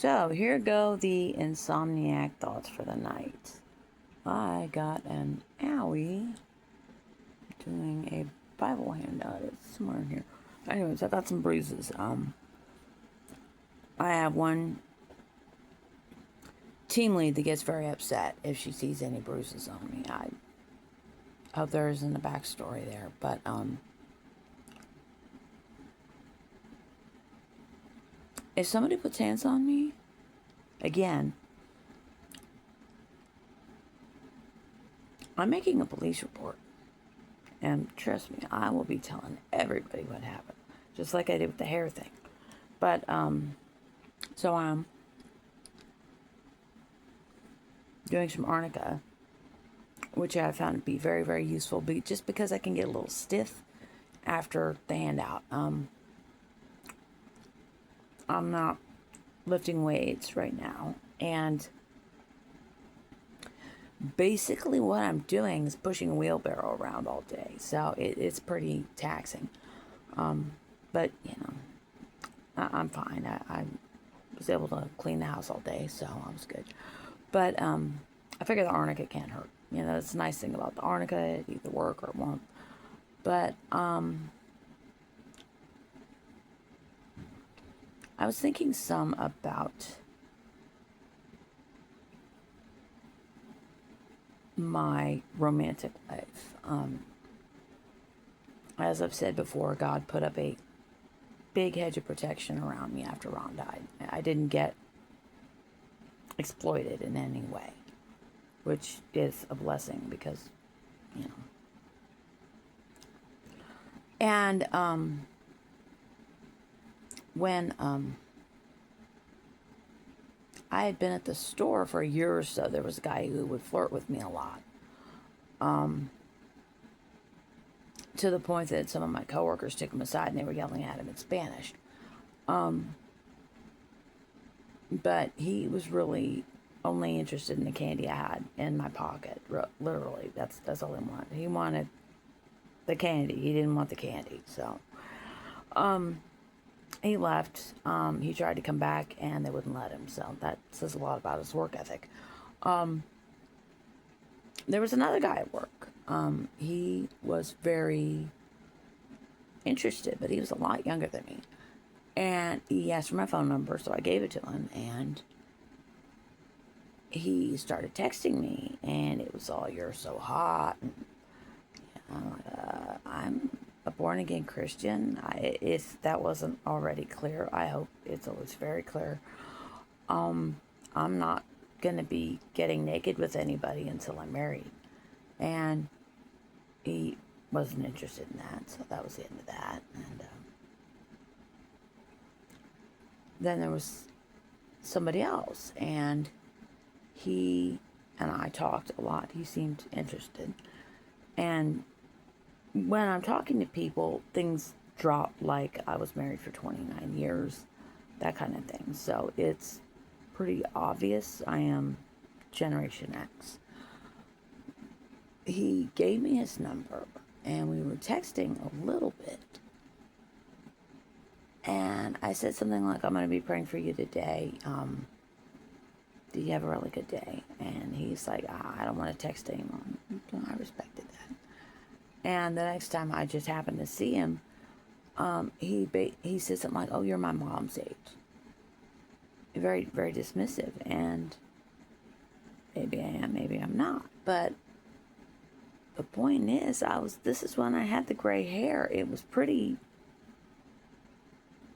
So here go the insomniac thoughts for the night. I got an owie doing a Bible handout. It's somewhere in here. Anyways, I got some bruises. I have one team lead that gets very upset if she sees any bruises on me. I hope there isn't a backstory there, but if somebody puts hands on me, again, I'm making a police report. And trust me, I will be telling everybody what happened. Just like I did with the hair thing. But, so I'm doing some arnica, which I found to be very, very useful, just because I can get a little stiff after the handout. I'm not lifting weights right now, and basically what I'm doing is pushing a wheelbarrow around all day, so it's pretty taxing. But, you know, I'm fine. I was able to clean the house all day, so I was good. But I figure the arnica can't hurt. You know, that's the nice thing about the arnica. It either work or it won't. But I was thinking some about my romantic life. As I've said before, God put up a big hedge of protection around me after Ron died. I didn't get exploited in any way, which is a blessing because, you know. And when I had been at the store for a year or so, there was a guy who would flirt with me a lot. To the point that some of my coworkers took him aside and they were yelling at him in Spanish. But he was really only interested in the candy I had in my pocket. Literally, that's all he wanted. He wanted the candy. He didn't want the candy. So, he left. He tried to come back and they wouldn't let him. So that says a lot about his work ethic. There was another guy at work. He was very interested, but he was a lot younger than me. And he asked for my phone number, so I gave it to him. And he started texting me, and it was all, "You're so hot." And I'm like, I'm a born-again Christian. If that wasn't already clear, I hope it's always very clear. I'm not going to be getting naked with anybody until I'm married. And he wasn't interested in that, so that was the end of that. And then there was somebody else, and he and I talked a lot. He seemed interested. And when I'm talking to people, things drop like I was married for 29 years, that kind of thing. So it's pretty obvious I am Generation X. He gave me his number, and we were texting a little bit. And I said something like, "I'm going to be praying for you today. Do you have a really good day?" And he's like, "I don't want to text anyone." I respected that. And the next time I just happened to see him, he said something like, "Oh, you're my mom's age." Very, very dismissive. And maybe I am, maybe I'm not. But the point is, this is when I had the gray hair. It was pretty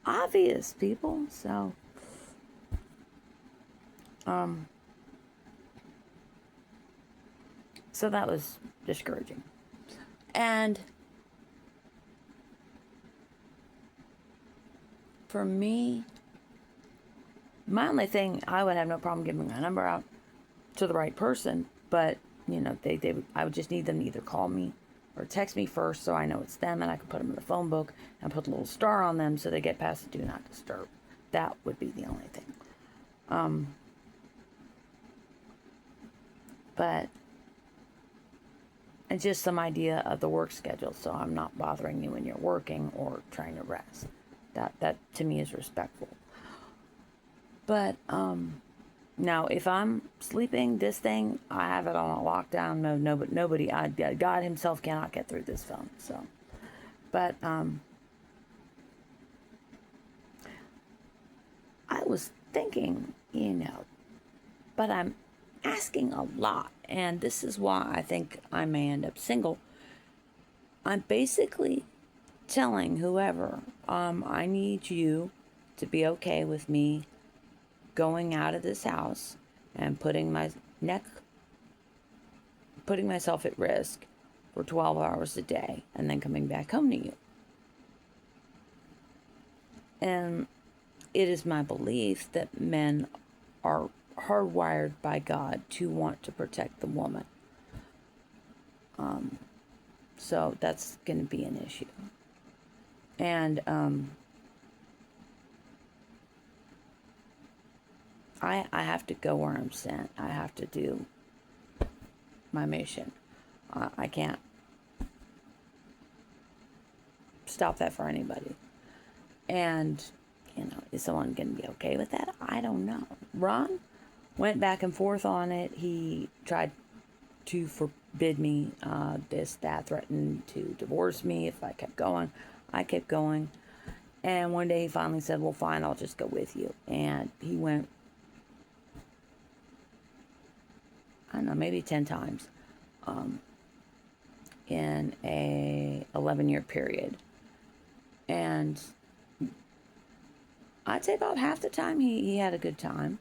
obvious, people. So, so that was discouraging. And for me, my only thing, I would have no problem giving my number out to the right person, but you know, I would just need them to either call me or text me first so I know it's them, and I can put them in the phone book and put a little star on them so they get past the do not disturb. That would be the only thing. But and just some idea of the work schedule, so I'm not bothering you when you're working or trying to rest. That to me is respectful. But now if I'm sleeping, this thing, I have it on a lockdown. No, but nobody, God himself cannot get through this phone. So, but I was thinking, but I'm asking a lot, and this is why I think I may end up single. I'm basically telling whoever, I need you to be okay with me going out of this house and putting myself at risk for 12 hours a day and then coming back home to you. And it is my belief that men are hardwired by God to want to protect the woman. So that's going to be an issue. And I have to go where I'm sent. I have to do my mission. I can't stop that for anybody. And, is someone going to be okay with that? I don't know. Ron went back and forth on it. He tried to forbid me that, threatened to divorce me if I kept going. I kept going. And one day he finally said, well, fine, I'll just go with you. And he went, I don't know, maybe 10 times in a 11-year period. And I'd say about half the time he had a good time.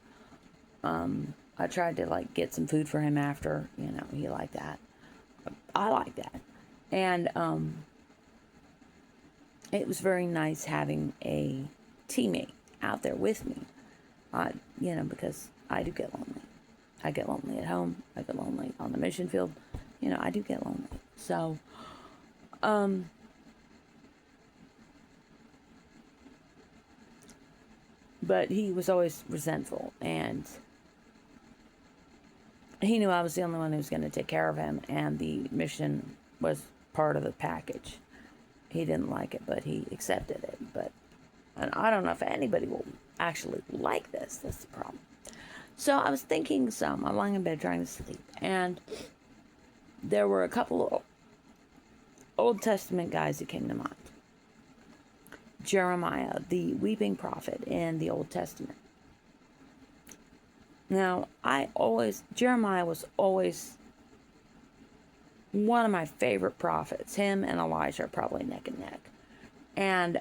I tried to get some food for him after, he liked that. I like that. And it was very nice having a teammate out there with me, because I do get lonely. I get lonely at home. I get lonely on the mission field. I do get lonely. So, but he was always resentful, and he knew I was the only one who was going to take care of him, and the mission was part of the package. He didn't like it, but he accepted it. And I don't know if anybody will actually like this. That's the problem. So I was thinking I'm lying in bed trying to sleep, and there were a couple of Old Testament guys that came to mind. Jeremiah, the weeping prophet in the Old Testament. Now, Jeremiah was always one of my favorite prophets. Him and Elijah are probably neck and neck. And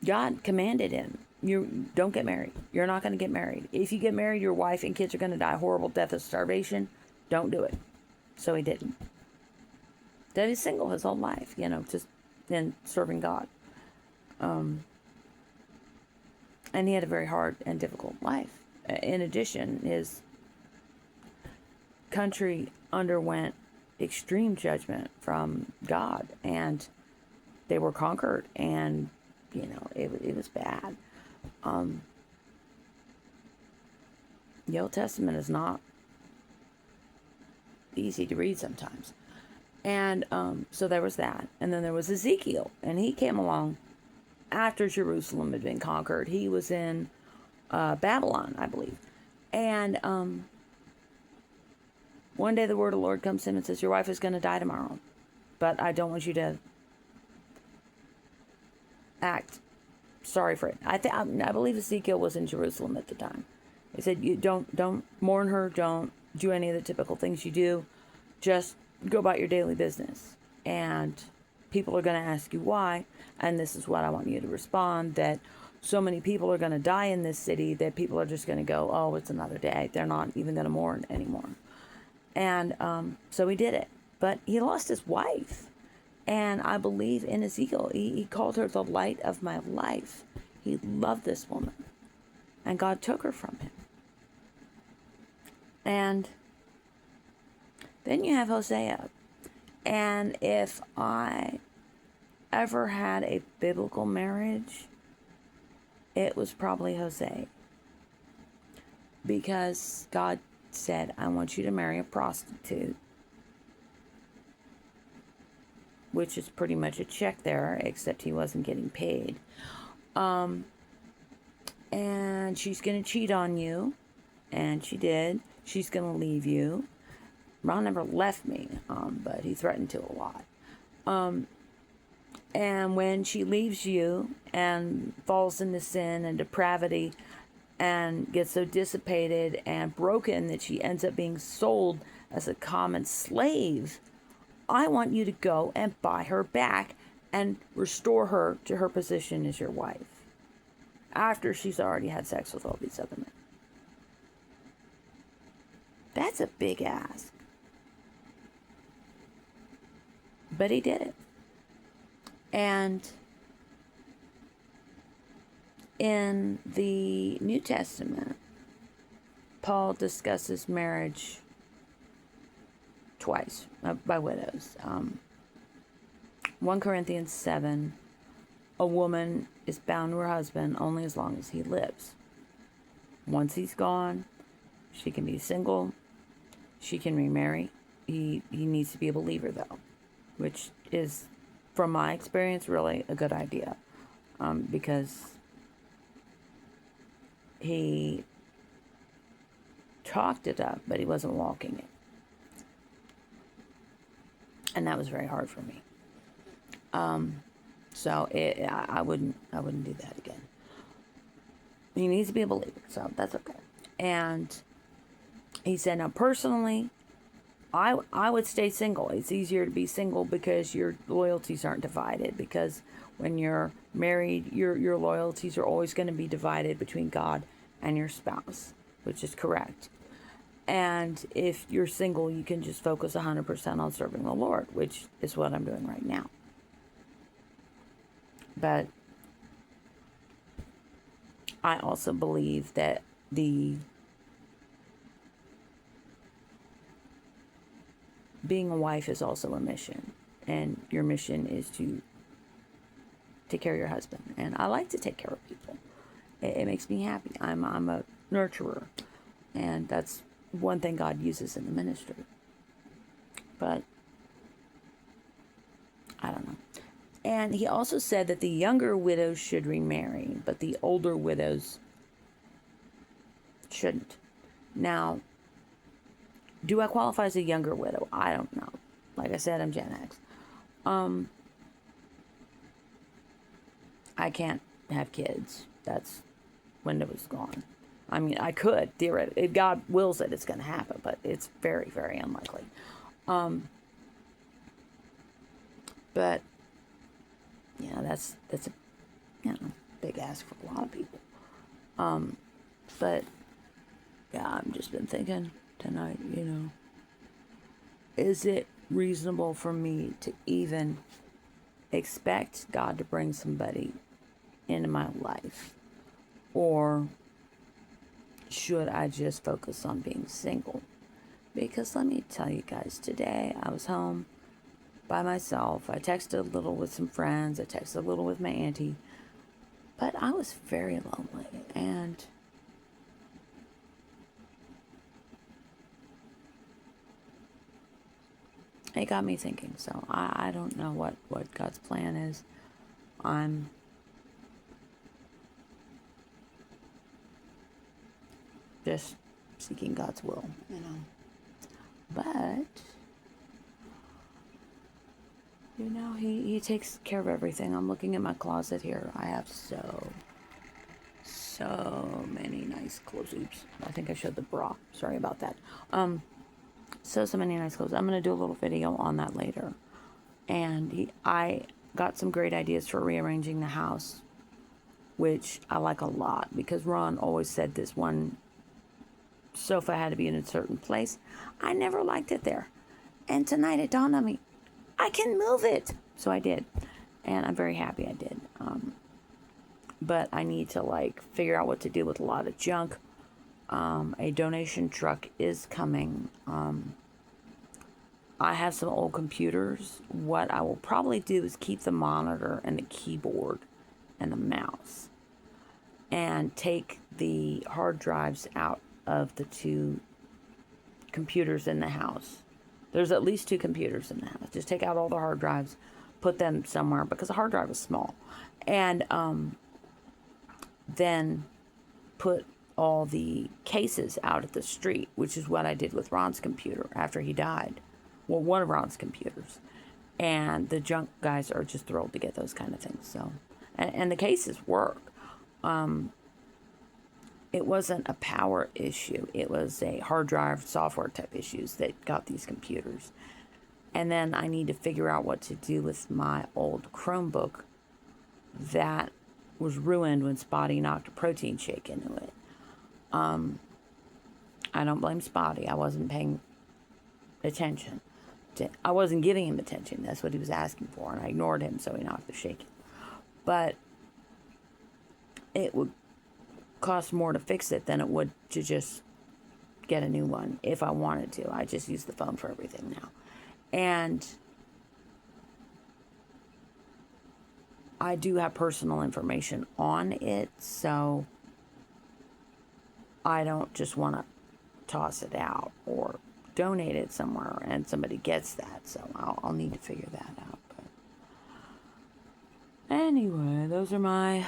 God commanded him, you don't get married. You're not going to get married. If you get married, your wife and kids are going to die a horrible death of starvation. Don't do it. So he didn't. Then he's single his whole life, just in serving God. And he had a very hard and difficult life. In addition, his country underwent extreme judgment from God, and they were conquered, and it was bad. The Old Testament is not easy to read sometimes. And so there was that. And then there was Ezekiel, and he came along after Jerusalem had been conquered. He was in Babylon, I believe. And one day the word of the Lord comes to him and says, your wife is going to die tomorrow, but I don't want you to act sorry for it. I believe Ezekiel was in Jerusalem at the time. He said, you don't mourn her, don't do any of the typical things you do, just go about your daily business. And people are going to ask you why, and this is what I want you to respond, that so many people are going to die in this city that people are just going to go, oh, it's another day. They're not even going to mourn anymore. And so he did it. But he lost his wife. And I believe in Ezekiel, he called her the light of my life. He loved this woman. And God took her from him. And then you have Hosea. And if I ever had a biblical marriage, it was probably Hosea. Because God said, I want you to marry a prostitute. which is pretty much a check there, except he wasn't getting paid. And she's going to cheat on you, and she did. She's going to leave you. Ron never left me, but he threatened to a lot. And when she leaves you and falls into sin and depravity and gets so dissipated and broken that she ends up being sold as a common slave, I want you to go and buy her back and restore her to her position as your wife after she's already had sex with all these other men. That's a big ask. But he did it. And in the New Testament, Paul discusses marriage twice by widows. 1 Corinthians 7, a woman is bound to her husband only as long as he lives. Once he's gone, she can be single. She can remarry. He needs to be a believer, though, which is, from my experience, really a good idea, because he talked it up, but he wasn't walking it, and that was very hard for me. So I wouldn't do that again. He needs to be a believer, so that's okay. And he said, now personally, I would stay single. It's easier to be single because your loyalties aren't divided. Because when you're married, your loyalties are always going to be divided between God and your spouse, which is correct. And if you're single, you can just focus 100% on serving the Lord, which is what I'm doing right now. But I also believe that being a wife is also a mission, and your mission is to take care of your husband. And I like to take care of people. It makes me happy. I'm a nurturer, and that's one thing God uses in the ministry. But I don't know. And he also said that the younger widows should remarry, but the older widows shouldn't. Now, do I qualify as a younger widow? I don't know. Like I said, I'm Gen X. I can't have kids. That's window is gone. I mean, I could, theoretically. If God wills it, it's going to happen, but it's very, very unlikely. But, yeah, that's a big ask for a lot of people. But, yeah, I've just been thinking tonight, is it reasonable for me to even expect God to bring somebody into my life? Or should I just focus on being single? Because let me tell you guys, today I was home by myself. I texted a little with some friends. I texted a little with my auntie. But I was very lonely. And it got me thinking. So I don't know what God's plan is. I'm just seeking God's will, But, he takes care of everything. I'm looking at my closet here. I have so many nice clothes. Oops, I think I showed the bra. Sorry about that. So many nice clothes. I'm going to do a little video on that later. And I got some great ideas for rearranging the house, which I like a lot, because Ron always said this one sofa had to be in a certain place. I never liked it there. And tonight it dawned on me, I can move it. So I did. And I'm very happy I did. But I need to figure out what to do with a lot of junk. A donation truck is coming. I have some old computers. What I will probably do is keep the monitor and the keyboard and the mouse, and take the hard drives out of the 2 computers in the house. There's at least 2 computers in the house. Just take out all the hard drives, put them somewhere because the hard drive was small. And then put all the cases out at the street, which is what I did with Ron's computer after he died. Well, one of Ron's computers. And the junk guys are just thrilled to get those kind of things. So, and the cases work. It wasn't a power issue. It was a hard drive software type issues that got these computers. And then I need to figure out what to do with my old Chromebook that was ruined when Spotty knocked a protein shake into it. I don't blame Spotty. I wasn't paying attention. I wasn't giving him attention. That's what he was asking for. And I ignored him, so he knocked the shake. But it would cost more to fix it than it would to just get a new one if I wanted to. I just use the phone for everything now. And I do have personal information on it, so I don't just want to toss it out or donate it somewhere and somebody gets that. So I'll need to figure that out. But anyway, those are my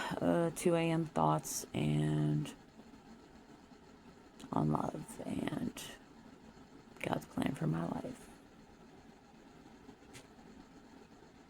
2 a.m. thoughts and on love and God's plan for my life.